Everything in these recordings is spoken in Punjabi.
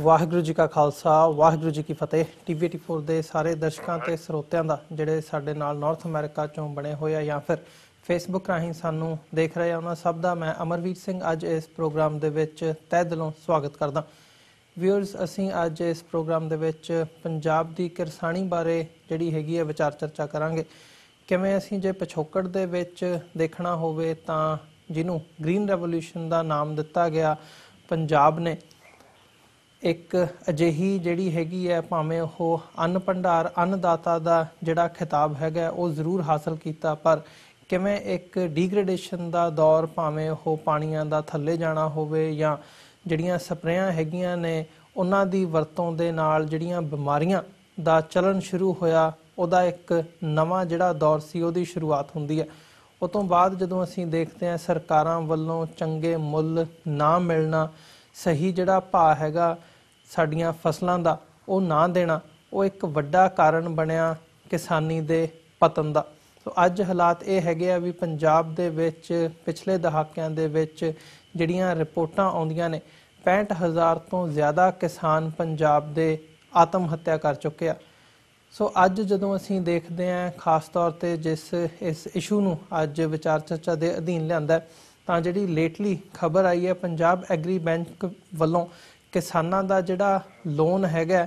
ਵਾਹਿਗੁਰੂ ਜੀ ਕਾ ਖਾਲਸਾ ਵਾਹਿਗੁਰੂ ਜੀ ਕੀ ਫਤਿਹ। TV84 ਦੇ ਸਾਰੇ ਦਰਸ਼ਕਾਂ ਤੇ ਸਰੋਤਿਆਂ ਦਾ ਜਿਹੜੇ ਸਾਡੇ ਨਾਲ ਨਾਰਥ ਅਮਰੀਕਾ ਚੋਂ ਬਣੇ ਹੋਏ ਆ ਜਾਂ ਫਿਰ ਫੇਸਬੁੱਕ ਰਾਹੀਂ ਸਾਨੂੰ ਦੇਖ ਰਹੇ ਆ, ਉਹਨਾਂ ਸਭ ਦਾ ਮੈਂ ਅਮਰਵੀਰ ਸਿੰਘ ਅੱਜ ਇਸ ਪ੍ਰੋਗਰਾਮ ਦੇ ਵਿੱਚ ਤਹਿ ਦਿਲੋਂ ਸਵਾਗਤ ਕਰਦਾ। ਵਿਊਅਰਸ, ਅਸੀਂ ਅੱਜ ਇਸ ਪ੍ਰੋਗਰਾਮ ਦੇ ਵਿੱਚ ਪੰਜਾਬ ਦੀ ਕਿਰਸਾਨੀ ਬਾਰੇ ਜਿਹੜੀ ਹੈਗੀ ਹੈ ਵਿਚਾਰ ਚਰਚਾ ਕਰਾਂਗੇ। ਕਿਵੇਂ ਅਸੀਂ ਜੇ ਪਿਛੋਕੜ ਦੇ ਵਿੱਚ ਦੇਖਣਾ ਹੋਵੇ ਤਾਂ ਜਿਹਨੂੰ ਗ੍ਰੀਨ ਰੈਵੋਲੂਸ਼ਨ ਦਾ ਨਾਮ ਦਿੱਤਾ ਗਿਆ, ਪੰਜਾਬ ਨੇ ਇੱਕ ਅਜਿਹੀ ਜਿਹੜੀ ਹੈਗੀ ਹੈ, ਭਾਵੇਂ ਉਹ ਅੰਨ ਭੰਡਾਰ ਅੰਨਦਾਤਾ ਦਾ ਜਿਹੜਾ ਖਿਤਾਬ ਹੈਗਾ ਉਹ ਜ਼ਰੂਰ ਹਾਸਲ ਕੀਤਾ, ਪਰ ਕਿਵੇਂ ਇੱਕ ਡੀਗ੍ਰੇਡੇਸ਼ਨ ਦਾ ਦੌਰ, ਭਾਵੇਂ ਉਹ ਪਾਣੀਆਂ ਦਾ ਥੱਲੇ ਜਾਣਾ ਹੋਵੇ ਜਾਂ ਜਿਹੜੀਆਂ ਸਪਰੇਆਂ ਹੈਗੀਆਂ ਨੇ ਉਹਨਾਂ ਦੀ ਵਰਤੋਂ ਦੇ ਨਾਲ ਜਿਹੜੀਆਂ ਬਿਮਾਰੀਆਂ ਦਾ ਚਲਨ ਸ਼ੁਰੂ ਹੋਇਆ, ਉਹਦਾ ਇੱਕ ਨਵਾਂ ਜਿਹੜਾ ਦੌਰ ਸੀ ਉਹਦੀ ਸ਼ੁਰੂਆਤ ਹੁੰਦੀ ਹੈ। ਉਹ ਤੋਂ ਬਾਅਦ ਜਦੋਂ ਅਸੀਂ ਦੇਖਦੇ ਹਾਂ ਸਰਕਾਰਾਂ ਵੱਲੋਂ ਚੰਗੇ ਮੁੱਲ ਨਾ ਮਿਲਣਾ, ਸਹੀ ਜਿਹੜਾ ਭਾਅ ਹੈਗਾ ਸਾਡੀਆਂ ਫਸਲਾਂ ਦਾ ਉਹ ਨਾ ਦੇਣਾ, ਉਹ ਇੱਕ ਵੱਡਾ ਕਾਰਨ ਬਣਿਆ ਕਿਸਾਨੀ ਦੇ ਪਤਨ ਦਾ। ਸੋ ਅੱਜ ਹਾਲਾਤ ਇਹ ਹੈਗੇ ਆ ਵੀ ਪੰਜਾਬ ਦੇ ਵਿੱਚ ਪਿਛਲੇ ਦਹਾਕਿਆਂ ਦੇ ਵਿੱਚ ਜਿਹੜੀਆਂ ਰਿਪੋਰਟਾਂ ਆਉਂਦੀਆਂ ਨੇ 65,000 ਤੋਂ ਜ਼ਿਆਦਾ ਕਿਸਾਨ ਪੰਜਾਬ ਦੇ ਆਤਮ ਹੱਤਿਆ ਕਰ ਚੁੱਕੇ ਆ। ਸੋ ਅੱਜ ਜਦੋਂ ਅਸੀਂ ਦੇਖਦੇ ਹਾਂ ਖਾਸ ਤੌਰ 'ਤੇ ਇਸ ਇਸ਼ੂ ਨੂੰ ਅੱਜ ਵਿਚਾਰ ਚਰਚਾ ਦੇ ਅਧੀਨ ਲਿਆਂਦਾ, ਤਾਂ ਜਿਹੜੀ ਲੇਟਲੀ ਖਬਰ ਆਈ ਹੈ ਪੰਜਾਬ ਐਗਰੀ ਬੈਂਕ ਵੱਲੋਂ ਕਿਸਾਨਾਂ ਦਾ ਜਿਹੜਾ ਲੋਨ ਹੈਗਾ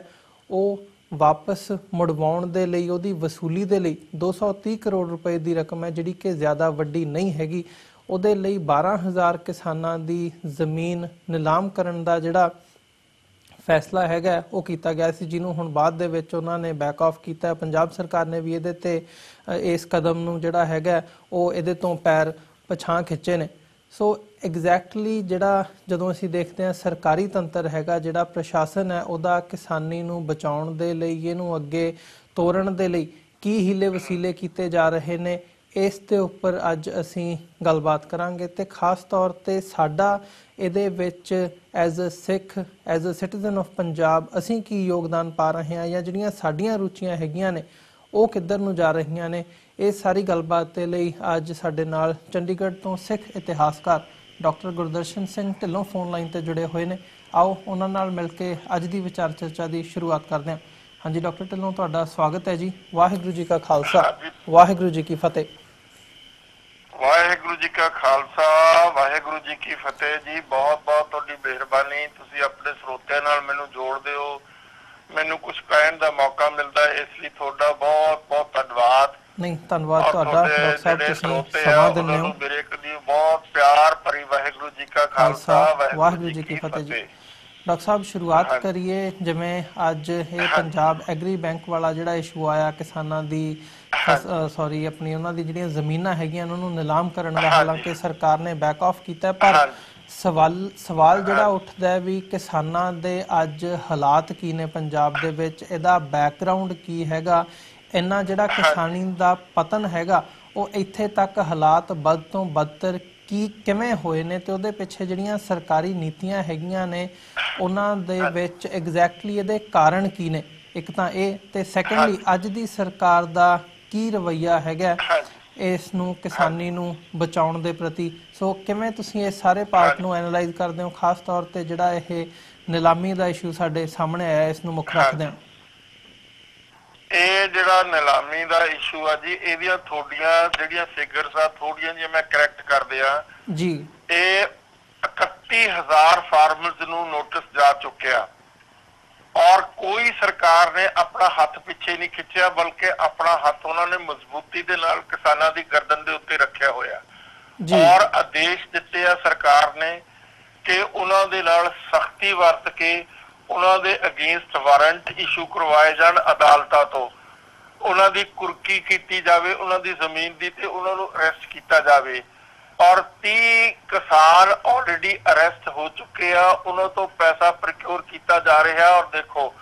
ਉਹ ਵਾਪਸ ਮੁੜਵਾਉਣ ਦੇ ਲਈ, ਉਹਦੀ ਵਸੂਲੀ ਦੇ ਲਈ 230 ਕਰੋੜ ਰੁਪਏ ਦੀ ਰਕਮ ਹੈ ਜਿਹੜੀ ਕਿ ਜ਼ਿਆਦਾ ਵੱਡੀ ਨਹੀਂ ਹੈਗੀ, ਉਹਦੇ ਲਈ 12,000 ਕਿਸਾਨਾਂ ਦੀ ਜ਼ਮੀਨ ਨਿਲਾਮ ਕਰਨ ਦਾ ਜਿਹੜਾ ਫੈਸਲਾ ਹੈਗਾ ਉਹ ਕੀਤਾ ਗਿਆ ਸੀ, ਜਿਹਨੂੰ ਹੁਣ ਬਾਅਦ ਦੇ ਵਿੱਚ ਉਹਨਾਂ ਨੇ ਬੈਕ ਆਫ ਕੀਤਾ। ਪੰਜਾਬ ਸਰਕਾਰ ਨੇ ਵੀ ਇਹਦੇ ਤੇ ਇਸ ਕਦਮ ਨੂੰ ਜਿਹੜਾ ਹੈਗਾ ਉਹ ਇਹਦੇ ਤੋਂ ਪੈਰ ਪਛਾਂ ਖਿੱਚੇ ਨੇ। ਸੋ ਐਗਜ਼ੈਕਟਲੀ ਜਿਹੜਾ ਜਦੋਂ ਅਸੀਂ ਦੇਖਦੇ ਹਾਂ ਸਰਕਾਰੀ ਤੰਤਰ ਹੈਗਾ, ਜਿਹੜਾ ਪ੍ਰਸ਼ਾਸਨ ਹੈ, ਉਹਦਾ ਕਿਸਾਨੀ ਨੂੰ ਬਚਾਉਣ ਦੇ ਲਈ, ਇਹਨੂੰ ਅੱਗੇ ਤੋਰਨ ਦੇ ਲਈ ਕੀ ਹੀਲੇ ਵਸੀਲੇ ਕੀਤੇ ਜਾ ਰਹੇ ਨੇ, ਇਸ ਦੇ ਉੱਪਰ ਅੱਜ ਅਸੀਂ ਗੱਲਬਾਤ ਕਰਾਂਗੇ। ਤੇ ਖਾਸ ਤੌਰ 'ਤੇ ਸਾਡਾ ਇਹਦੇ ਵਿੱਚ as a Sikh, as a citizen of Punjab ਅਸੀਂ ਕੀ ਯੋਗਦਾਨ ਪਾ ਰਹੇ ਹਾਂ, ਜਾਂ ਜਿਹੜੀਆਂ ਸਾਡੀਆਂ ਰੁਚੀਆਂ ਹੈਗੀਆਂ ਨੇ ਉਹ ਕਿੱਧਰ ਨੂੰ ਜਾ ਰਹੀਆਂ ਨੇ, ਇਹ ਸਾਰੀ ਗੱਲਬਾਤ ਦੇ ਲਈ ਅੱਜ ਸਾਡੇ ਨਾਲ ਚੰਡੀਗੜ੍ਹ ਤੋਂ ਸਿੱਖ ਇਤਿਹਾਸਕਾਰ doctor Gurdarshan Singh Dhillon phone line 'ਤੇ ਜੁੜੇ ਹੋਏ ਨੇ। ਆਓ ਉਹਨਾਂ ਨਾਲ ਮਿਲ ਕੇ ਅੱਜ ਦੀ ਵਿਚਾਰ ਚਰਚਾ ਦੀ ਸ਼ੁਰੂਆਤ ਕਰਦੇ ਹਾਂ। ਹਾਂਜੀ ਡਾਕਟਰ ਢਿੱਲੋਂ, ਤੁਹਾਡਾ ਸਵਾਗਤ ਹੈ ਜੀ। ਵਾਹਿਗੁਰੂ ਜੀ ਕਾ ਖਾਲਸਾ ਵਾਹਿਗੁਰੂ ਜੀ ਕੀ ਫਤਿਹ। ਵਾਹਿਗੁਰੂ ਜੀ ਕਾ ਖਾਲਸਾ ਵਾਹਿਗੁਰੂ ਜੀ ਕੀ ਫਤਿਹ ਜੀ। ਬਹੁਤ ਬਹੁਤ ਤੁਹਾਡੀ ਮਿਹਰਬਾਨੀ, ਤੁਸੀਂ ਆਪਣੇ ਸਰੋਤਿਆਂ ਨਾਲ ਮੈਨੂੰ ਜੋੜਦੇ ਹੋ, ਮੈਨੂੰ ਕੁਝ ਕਹਿਣ ਦਾ ਮੌਕਾ ਮਿਲਦਾ, ਇਸ ਲਈ ਤੁਹਾਡਾ ਬਹੁਤ ਬਹੁਤ ਧੰਨਵਾਦ। ਨਹੀਂ, ਧੰਨਵਾਦ ਤੁਹਾਡਾ ਡਾਕਟਰ ਸਾਹਿਬ, ਤੁਸੀਂ ਸਮਾਂ ਦਿੰਦੇ ਹੋ। ਮੇਰੇ ਕਦੀ ਬਹੁਤ ਪਿਆਰ ਭਰੀ ਵਾਹਿਗੁਰੂ ਜੀ ਕਾ ਖਾਲਸਾ ਵਾਹਿਗੁਰੂ ਜੀ ਕੀ ਫਤਿਹ ਜੀ। ਡਾਕਟਰ ਸਾਹਿਬ, ਸ਼ੁਰੂਆਤ ਕਰੀਏ, ਜਿਵੇਂ ਅੱਜ ਇਹ ਪੰਜਾਬ ਐਗਰੀ ਬੈਂਕ ਵਾਲਾ ਜਿਹੜਾ ਇਸ਼ੂ ਆਇਆ ਕਿਸਾਨਾਂ ਦੀ ਉਹਨਾਂ ਦੀ ਜਿਹੜੀਆਂ ਜ਼ਮੀਨਾਂ ਹੈਗੀਆਂ ਉਹਨਾਂ ਨੂੰ ਨਿਲਾਮ ਕਰਨ ਦਾ, ਹਾਲਾਂਕਿ ਸਰਕਾਰ ਨੇ ਬੈਕ ਆਫ ਕੀਤਾ, ਪਰ ਸਵਾਲ ਜਿਹੜਾ ਉੱਠਦਾ ਹੈ ਵੀ ਕਿਸਾਨਾਂ ਦੇ ਅੱਜ ਹਾਲਾਤ ਕੀ ਨੇ ਪੰਜਾਬ ਦੇ ਵਿੱਚ, ਇਹਦਾ ਬੈਕਗਰਾਉਂਡ ਕੀ ਹੈਗਾ, ਇੰਨਾ ਜਿਹੜਾ ਕਿਸਾਨੀ ਦਾ ਪਤਨ ਹੈਗਾ ਉਹ ਇੱਥੇ ਤੱਕ ਹਾਲਾਤ ਵੱਧ ਤੋਂ ਬਦਤਰ ਕਿਵੇਂ ਹੋਏ ਨੇ, ਤੇ ਉਹਦੇ ਪਿੱਛੇ ਜਿਹੜੀਆਂ ਸਰਕਾਰੀ ਨੀਤੀਆਂ ਹੈਗੀਆਂ ਨੇ ਉਹਨਾਂ ਦੇ ਵਿੱਚ ਐਗਜ਼ੈਕਟਲੀ ਇਹਦੇ ਕਾਰਨ ਕੀ ਨੇ, ਇੱਕ ਤਾਂ ਇਹ, ਤੇ ਸੈਕੰਡਲੀ ਅੱਜ ਦੀ ਸਰਕਾਰ ਦਾ ਕੀ ਰਵੱਈਆ ਹੈਗਾ ਇਸ ਨੂੰ ਕਿਸਾਨੀ ਨੂੰ ਬਚਾਉਣ ਦੇ ਪ੍ਰਤੀ। ਸੋ ਕਿਵੇਂ ਤੁਸੀਂ ਇਸ ਸਾਰੇ ਪਾਰਟ ਨੂੰ ਐਨਾਲਾਈਜ਼ ਕਰਦੇ ਹੋ, ਖਾਸ ਤੌਰ ਤੇ ਜਿਹੜਾ ਇਹ ਨਿਲਾਮੀ ਦਾ ਇਸ਼ੂ ਸਾਡੇ ਸਾਹਮਣੇ ਆਇਆ, ਇਸ ਨੂੰ ਮੁੱਖ ਰੱਖਦੇ ਹੋ? ਇਹ ਜਿਹੜਾ ਨਿਲਾਮੀ ਦਾ ਇਸ਼ੂ ਆ ਜੀ, ਇਹਦੀਆਂ ਤੁਹਾਡੀਆਂ ਜਿਹੜੀਆਂ ਫਿਗਰਸ ਆ ਥੋੜੀਆਂ ਜਿਹੀਆਂ ਮੈਂ ਕਰੈਕਟ ਕਰਦੇ ਆ ਜੀ। ਇਹ 31,000 ਫਾਰਮਰਸ ਨੂੰ ਨੋਟਿਸ ਜਾ ਚੁੱਕਿਆ, ਔਰ ਕੋਈ ਸਰਕਾਰ ਨੇ ਆਪਣਾ ਹੱਥ ਪਿੱਛੇ ਨਹੀਂ ਖਿੱਚਿਆ, ਬਲਕਿ ਆਪਣਾ ਹੱਥ ਉਹਨਾਂ ਨੇ ਮਜ਼ਬੂਤੀ ਦੇ ਨਾਲ ਕਿਸਾਨਾਂ ਦੀ ਗਰਦਨ ਦੇ ਉੱਤੇ ਰੱਖਿਆ ਹੋਇਆ, ਔਰ ਆਦੇਸ਼ ਦਿੱਤੇ ਆ ਸਰਕਾਰ ਨੇ ਕਿ ਉਹਨਾਂ ਦੇ ਨਾਲ ਸਖਤੀ ਵਰਤ ਕੇ ਉਹਨਾਂ ਦੇ ਅਗੇਂਸਟ ਵਾਰੰਟ ਇਸ਼ੂ ਕਰਵਾਏ ਜਾਣ ਅਦਾਲਤਾਂ ਤੋਂ, ਉਹਨਾਂ ਦੀ ਕੁਰਕੀ ਕੀਤੀ ਜਾਵੇ ਉਹਨਾਂ ਦੀ ਜ਼ਮੀਨ ਦੀ, ਤੇ ਉਹਨਾਂ ਨੂੰ ਅਰੈਸਟ ਕੀਤਾ ਜਾਵੇ। ਔਰ 30 ਕਿਸਾਨ ਆਲਰੇਡੀ ਅਰੈਸਟ ਹੋ ਚੁੱਕੇ ਆ, ਉਹਨਾਂ ਤੋਂ ਪੈਸਾ ਪ੍ਰਕਿਉਰ ਕੀਤਾ ਜਾ ਰਿਹਾ। ਔਰ ਦੇਖੋ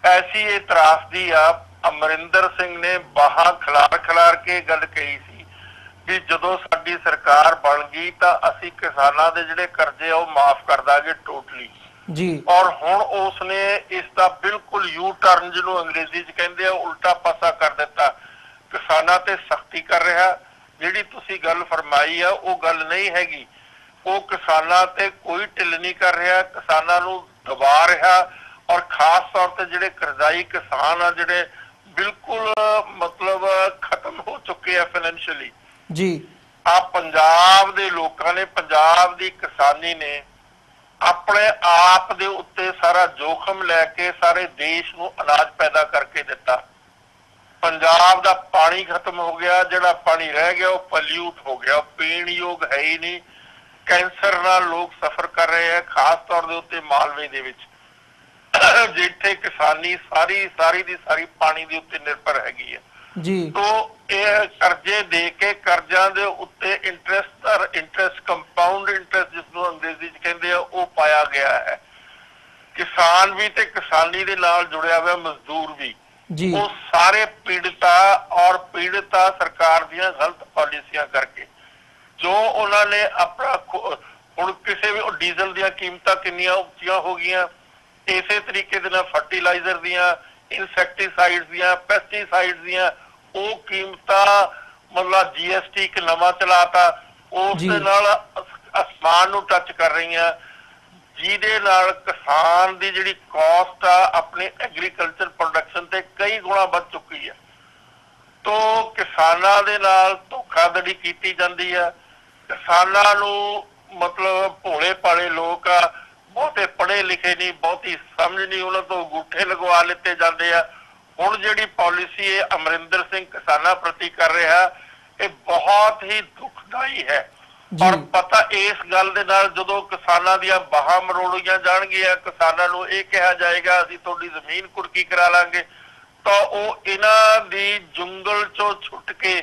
ਐਸੀ ਇਹ ਤਰਾਸਦੀ ਆ, ਅਮਰਿੰਦਰ ਸਿੰਘ ਨੇ ਬਾਹਾਂ ਖਿਲਾਰ ਕੇ ਗੱਲ ਕਹੀ ਸੀ ਵੀ ਜਦੋਂ ਸਾਡੀ ਸਰਕਾਰ ਬਣ ਗਈ ਤਾਂ ਅਸੀਂ ਕਿਸਾਨਾਂ ਦੇ ਜਿਹੜੇ ਕਰਜ਼ੇ ਆ ਉਹ ਮਾਫ ਕਰ ਦਾਂਗੇ ਟੋਟਲੀ ਜੀ। ਔਰ ਹੁਣ ਉਸਨੇ ਇਸ ਦਾ ਬਿਲਕੁਲ ਯੂ ਟਰਨ, ਜਿਹਨੂੰ ਅੰਗਰੇਜ਼ੀ ਚ ਕਹਿੰਦੇ ਆ, ਉਲਟਾ ਪਾਸਾ ਕਰ ਦਿੱਤਾ, ਕਿਸਾਨਾਂ ਤੇ ਸਖਤੀ ਕਰ ਰਿਹਾ। ਜਿਹੜੀ ਤੁਸੀਂ ਗੱਲ ਫਰਮਾਈ ਆ ਉਹ ਗੱਲ ਨਹੀਂ ਹੈਗੀ, ਉਹ ਕਿਸਾਨਾਂ ਤੇ ਕੋਈ ਢਿੱਲ ਨਹੀਂ ਕਰ ਰਿਹਾ, ਕਿਸਾਨਾਂ ਨੂੰ ਦਬਾ ਰਿਹਾ, ਔਰ ਖਾਸ ਤੌਰ ਤੇ ਜਿਹੜੇ ਕਰਜ਼ਾਈ ਕਿਸਾਨ ਆ ਜਿਹੜੇ ਬਿਲਕੁਲ ਮਤਲਬ ਖਤਮ ਹੋ ਚੁੱਕੇ ਆ ਫਾਈਨੈਂਸ਼ੀਅਲੀ ਜੀ। ਆ ਪੰਜਾਬ ਦੇ ਲੋਕਾਂ ਨੇ, ਪੰਜਾਬ ਦੀ ਕਿਸਾਨੀ ਨੇ ਆਪਣੇ ਆਪ ਦੇ ਉੱਤੇ ਸਾਰਾ ਜੋਖਮ ਲੈ ਕੇ ਸਾਰੇ ਦੇਸ਼ ਨੂੰ ਅਨਾਜ ਪੈਦਾ ਕਰਕੇ ਦਿੱਤਾ। ਪੰਜਾਬ ਦਾ ਪਾਣੀ ਖਤਮ ਹੋ ਗਿਆ, ਜਿਹੜਾ ਪਾਣੀ ਰਹਿ ਗਿਆ ਉਹ ਪੋਲਿਊਟ ਹੋ ਗਿਆ, ਪੀਣ ਯੋਗ ਹੈ ਹੀ ਨਹੀਂ। ਕੈਂਸਰ ਨਾਲ ਲੋਕ ਸਫਰ ਕਰ ਰਹੇ ਆ, ਖਾਸ ਤੌਰ ਦੇ ਉੱਤੇ ਮਾਲਵੇ ਦੇ ਵਿੱਚ ਜਿੱਥੇ ਕਿਸਾਨੀ ਸਾਰੀ ਦੀ ਸਾਰੀ ਪਾਣੀ ਦੇ ਉੱਤੇ ਨਿਰਭਰ ਹੈਗੀ ਹੈ ਜੀ। ਤੋ ਇਹ ਕਰਜ਼ੇ ਦੇ ਕੇ ਕਰਜ਼ਿਆਂ ਦੇ ਉੱਤੇ ਇੰਟਰਸਟ ਕੰਪਾਊਂਡ ਇੰਟਰਸਟ ਜਿਸ ਨੂੰ ਅੰਗਰੇਜ਼ੀ ਚ ਕਹਿੰਦੇ ਆ ਉਹ ਪਾਇਆ ਗਿਆ ਹੈ। ਕਿਸਾਨ ਵੀ ਤੇ ਕਿਸਾਨੀ ਦੇ ਨਾਲ ਜੁੜਿਆ ਹੋਇਆ ਮਜ਼ਦੂਰ ਵੀ ਜੀ, ਉਹ ਸਾਰੇ ਪੀੜਤਾ ਸਰਕਾਰ ਦੀਆਂ ਗਲਤ ਪਾਲਿਸੀਆਂ ਕਰਕੇ ਜੋ ਉਹਨਾਂ ਨੇ ਆਪਣਾ ਹੁਣ ਕਿਸੇ ਵੀ ਡੀਜ਼ਲ ਦੀਆਂ ਕੀਮਤਾਂ ਕਿੰਨੀਆਂ ਉੱਚੀਆਂ ਹੋ ਗਈਆਂ, ਇਸੇ ਤਰੀਕੇ ਦੇ ਨਾਲ ਫਰਟੀਲਾਈਜ਼ਰ ਦੀਆਂ, ਇਨਸੈਕਟੀਸਾਈਡਸ ਦੀਆਂ, ਪੈਸਟੀਸਾਈਡਸ ਦੀਆਂ ਉਹ ਕੀਮਤਾਂ ਮਤਲਬ GST ਇੱਕ ਨਵਾਂ ਚਲਾਤਾ, ਉਸ ਦੇ ਨਾਲ ਅਸਮਾਨ ਨੂੰ ਟੱਚ ਕਰ ਰਹੀਆਂ, ਜਿਹਦੇ ਨਾਲ ਕਿਸਾਨ ਦੀ ਜਿਹੜੀ ਕਾਸਟ ਆ ਆਪਣੇ ਐਗਰੀਕਲਚਰ ਪ੍ਰੋਡਕਸ਼ਨ ਤੇ ਕਈ ਗੁਣਾ ਵੱਧ ਚੁੱਕੀ ਹੈ। ਤੋ ਕਿਸਾਨਾਂ ਦੇ ਨਾਲ ਧੋਖਾਧੜੀ ਕੀਤੀ ਜਾਂਦੀ ਆ। ਕਿਸਾਨਾਂ ਨੂੰ ਮਤਲਬ ਭੋਲੇ ਭਾਲੇ ਲੋਕ ਆ, ਬਹੁਤੇ ਪੜ੍ਹੇ ਲਿਖੇ ਨਹੀਂ, ਬਹੁਤੀ ਸਮਝ ਨਹੀਂ, ਉਹਨਾਂ ਤੋਂ ਅੰਗੂਠੇ ਲਗਵਾ ਲਿੱਤੇ ਜਾਂਦੇ ਆ। ਹੁਣ ਜਿਹੜੀ ਪਾਲਿਸੀ ਇਹ ਅਮਰਿੰਦਰ ਸਿੰਘ ਕਿਸਾਨਾਂ ਪ੍ਰਤੀ ਕਰ ਰਿਹਾ ਇਹ ਬਹੁਤ ਹੀ ਦੁਖਦਾਈ ਹੈ। ਔਰ ਪਤਾ ਇਸ ਗੱਲ ਦੇ ਨਾਲ ਜਦੋਂ ਕਿਸਾਨਾਂ ਦੀਆਂ ਬਾਹਾਂ ਮਰੋੜੀਆਂ ਜਾਣਗੀਆਂ, ਕਿਸਾਨਾਂ ਨੂੰ ਇਹ ਕਿਹਾ ਜਾਏਗਾ ਅਸੀਂ ਤੁਹਾਡੀ ਜ਼ਮੀਨ ਕੁਰਕੀ ਕਰਾ ਲਾਂਗੇ, ਤਾਂ ਉਹ ਇਹਨਾਂ ਦੀ ਜੰਗਲ ਚੋਂ ਛੁੱਟ ਕੇ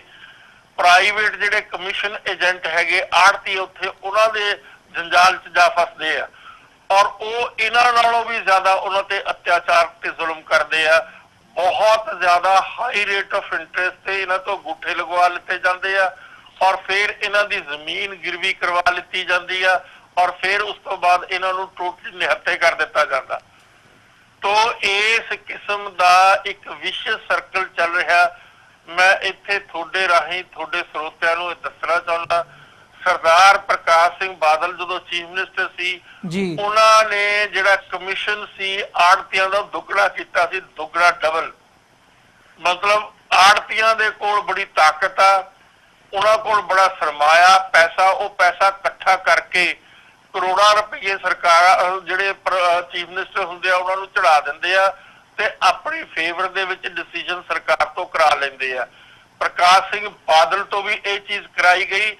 ਪ੍ਰਾਈਵੇਟ ਜਿਹੜੇ ਕਮਿਸ਼ਨ ਏਜੰਟ ਹੈਗੇ ਆੜਤੀ ਉੱਥੇ ਉਹਨਾਂ ਦੇ ਜੰਜਾਲ 'ਚ ਜਾ ਫਸਦੇ ਆ ਔਰ ਉਹ ਇਹਨਾਂ ਨਾਲੋਂ ਵੀ ਜ਼ਿਆਦਾ ਉਹਨਾਂ ਤੇ ਅਤਿਆਚਾਰ ਤੇ ਜ਼ੁਲਮ ਕਰਦੇ ਆ। ਬਹੁਤ ਜ਼ਿਆਦਾ ਹਾਈ ਰੇਟ ਆਫ ਇੰਟਰਸਟ ਤੇ ਇਹਨਾਂ ਤੋਂ ਅੰਗੂਠੇ ਲਗਵਾ ਲਿੱਤੇ ਜਾਂਦੇ ਆ ਔਰ ਫਿਰ ਇਹਨਾਂ ਦੀ ਜ਼ਮੀਨ ਗਿਰਵੀ ਕਰਵਾ ਲਿੱਤੀ ਜਾਂਦੀ ਆ ਔਰ ਫਿਰ ਉਸ ਤੋਂ ਬਾਅਦ ਇਹਨਾਂ ਨੂੰ ਟੋਟਲੀ ਨਿਹੱਥੇ ਕਰ ਦਿੱਤਾ ਜਾਂਦਾ। ਤੋ ਇਸ ਕਿਸਮ ਦਾ ਇੱਕ ਵਿਸ਼ਵ ਸਰਕਲ ਚੱਲ ਰਿਹਾ। ਮੈਂ ਇੱਥੇ ਤੁਹਾਡੇ ਰਾਹੀਂ ਤੁਹਾਡੇ ਸਰੋਤਿਆਂ ਨੂੰ ਇਹ ਦੱਸਣਾ ਚਾਹੁੰਦਾ, ਸਰਦਾਰ ਪ੍ਰਕਾਸ਼ ਸਿੰਘ ਬਾਦਲ ਜਦੋਂ ਚੀਫ ਮਿਨਿਸਟਰ ਸੀ ਉਹਨਾਂ ਨੇ ਜਿਹੜਾ ਕਮਿਸ਼ਨ ਸੀ ਆੜਤੀਆਂ ਦਾ ਦੁੱਗਣਾ ਕੀਤਾ ਸੀ, ਦੁੱਗਣਾ ਡਬਲ। ਮਤਲਬ ਆੜਤੀਆਂ ਦੇ ਕੋਲ ਬੜੀ ਤਾਕਤ ਆ, ਉਹਨਾਂ ਕੋਲ ਬੜਾ ਸਰਮਾਇਆ ਪੈਸਾ, ਉਹ ਪੈਸਾ ਇਕੱਠਾ ਕਰਕੇ ਕਰੋੜਾਂ ਰੁਪਏ ਸਰਕਾਰ ਜਿਹੜੇ ਚੀਫ ਮਿਨਿਸਟਰ ਹੁੰਦੇ ਆ ਉਹਨਾਂ ਨੂੰ ਚੜਾ ਦਿੰਦੇ ਆ ਤੇ ਆਪਣੀ ਫੇਵਰ ਦੇ ਵਿੱਚ ਡਿਸੀਜਨ ਸਰਕਾਰ ਤੋਂ ਕਰਾ ਲੈਂਦੇ ਆ। ਪ੍ਰਕਾਸ਼ ਸਿੰਘ ਬਾਦਲ ਤੋਂ ਵੀ ਇਹ ਚੀਜ਼ ਕਰਾਈ ਗਈ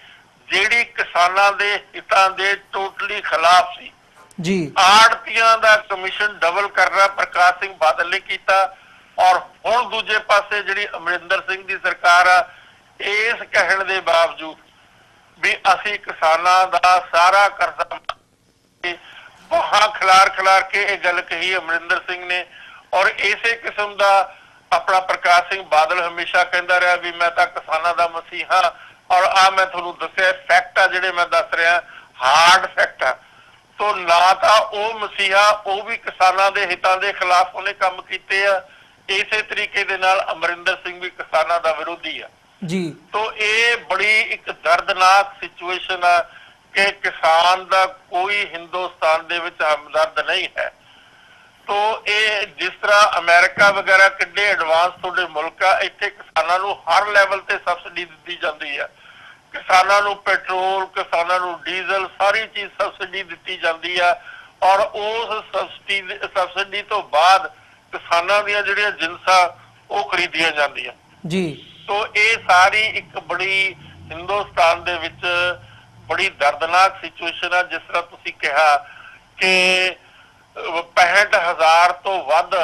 ਜਿਹੜੀ ਕਿਸਾਨਾਂ ਦੇ ਹਿੱਤਾਂ ਦੇ ਟੋਟਲੀ ਖਿਲਾਫ ਸੀ ਜੀ। ਆੜਤੀਆਂ ਦਾ ਕਮਿਸ਼ਨ ਡਬਲ ਕਰਨਾ ਪ੍ਰਕਾਸ਼ ਸਿੰਘ ਬਾਦਲ ਨੇ ਕੀਤਾ ਔਰ ਹੁਣ ਦੂਜੇ ਪਾਸੇ ਜਿਹੜੀ ਅਮਰਿੰਦਰ ਸਿੰਘ ਦੀ ਸਰਕਾਰ ਆ ਇਸ ਕਹਿਣ ਦੇ ਬਾਵਜੂਦ ਵੀ ਅਸੀਂ ਕਿਸਾਨਾਂ ਦਾ ਸਾਰਾ ਕਰਜ਼ਾ ਬਾਹਾਂ ਖਿਲਾਰ ਕੇ ਇਹ ਗੱਲ ਕਹੀ ਅਮਰਿੰਦਰ ਸਿੰਘ ਨੇ ਔਰ ਇਸੇ ਕਿਸਮ ਦਾ ਆਪਣਾ ਪ੍ਰਕਾਸ਼ ਸਿੰਘ ਬਾਦਲ ਹਮੇਸ਼ਾ ਕਹਿੰਦਾ ਰਿਹਾ ਵੀ ਮੈਂ ਤਾਂ ਕਿਸਾਨਾਂ ਦਾ ਮਸੀਹਾ ਔਰ ਆ ਮੈਂ ਤੁਹਾਨੂੰ ਦੱਸਿਆ ਫੈਕਟ ਆ ਜਿਹੜੇ ਮੈਂ ਦੱਸ ਰਿਹਾ ਹਾਰਡ ਫੈਕਟ ਆ। ਤੋ ਨਾ ਤਾਂ ਉਹ ਮਸੀਹਾ, ਉਹ ਵੀ ਕਿਸਾਨਾਂ ਦੇ ਹਿੱਤਾਂ ਦੇ ਖਿਲਾਫ ਉਹਨੇ ਕੰਮ ਕੀਤੇ ਆ, ਇਸੇ ਤਰੀਕੇ ਦੇ ਨਾਲ ਅਮਰਿੰਦਰ ਸਿੰਘ ਵੀ ਕਿਸਾਨਾਂ ਦਾ ਵਿਰੋਧੀ ਆ ਜੀ। ਤੋ ਇਹ ਬੜੀ ਇੱਕ ਦਰਦਨਾਕ ਸਿਚੁਏਸ਼ਨ ਆ ਕਿ ਕਿਸਾਨ ਦਾ ਕੋਈ ਹਿੰਦੁਸਤਾਨ ਦੇ ਵਿੱਚ ਹਮਦਰਦ ਨਹੀਂ ਹੈ। ਤੋ ਇਹ ਜਿਸ ਤਰ੍ਹਾਂ ਅਮਰੀਕਾ ਵਗੈਰਾ ਕਿੱਡੇ ਐਡਵਾਂਸ ਤੁਹਾਡੇ ਮੁਲਕ ਆ, ਇੱਥੇ ਕਿਸਾਨਾਂ ਨੂੰ ਹਰ ਲੈਵਲ ਤੇ ਸਬਸਿਡੀ ਦਿੱਤੀ ਜਾਂਦੀ ਆ। ਕਿਸਾਨਾਂ ਨੂੰ ਪੈਟਰੋਲ, ਕਿਸਾਨਾਂ ਨੂੰ ਡੀਜ਼ਲ, ਸਾਰੀ ਚੀਜ਼ ਸਬਸਿਡੀ ਦਿੱਤੀ ਜਾਂਦੀ ਆ ਔਰ ਉਸ ਸਬਸਿਡੀ ਤੋਂ ਬਾਅਦ ਕਿਸਾਨਾਂ ਦੀਆਂ ਜਿਹੜੀਆਂ ਜਿੰਸਾਂ ਉਹ ਖਰੀਦੀਆਂ ਜਾਂਦੀਆਂ ਜੀ। ਤੋ ਇਹ ਸਾਰੀ ਇੱਕ ਬੜੀ ਹਿੰਦੁਸਤਾਨ ਦੇ ਵਿੱਚ ਬੜੀ ਦਰਦਨਾਕ ਸਿਚੁਏਸ਼ਨ ਆ। ਜਿਸ ਤਰ੍ਹਾਂ ਤੁਸੀਂ ਕਿਹਾ ਕਿ 65,000 ਤੋਂ ਵੱਧ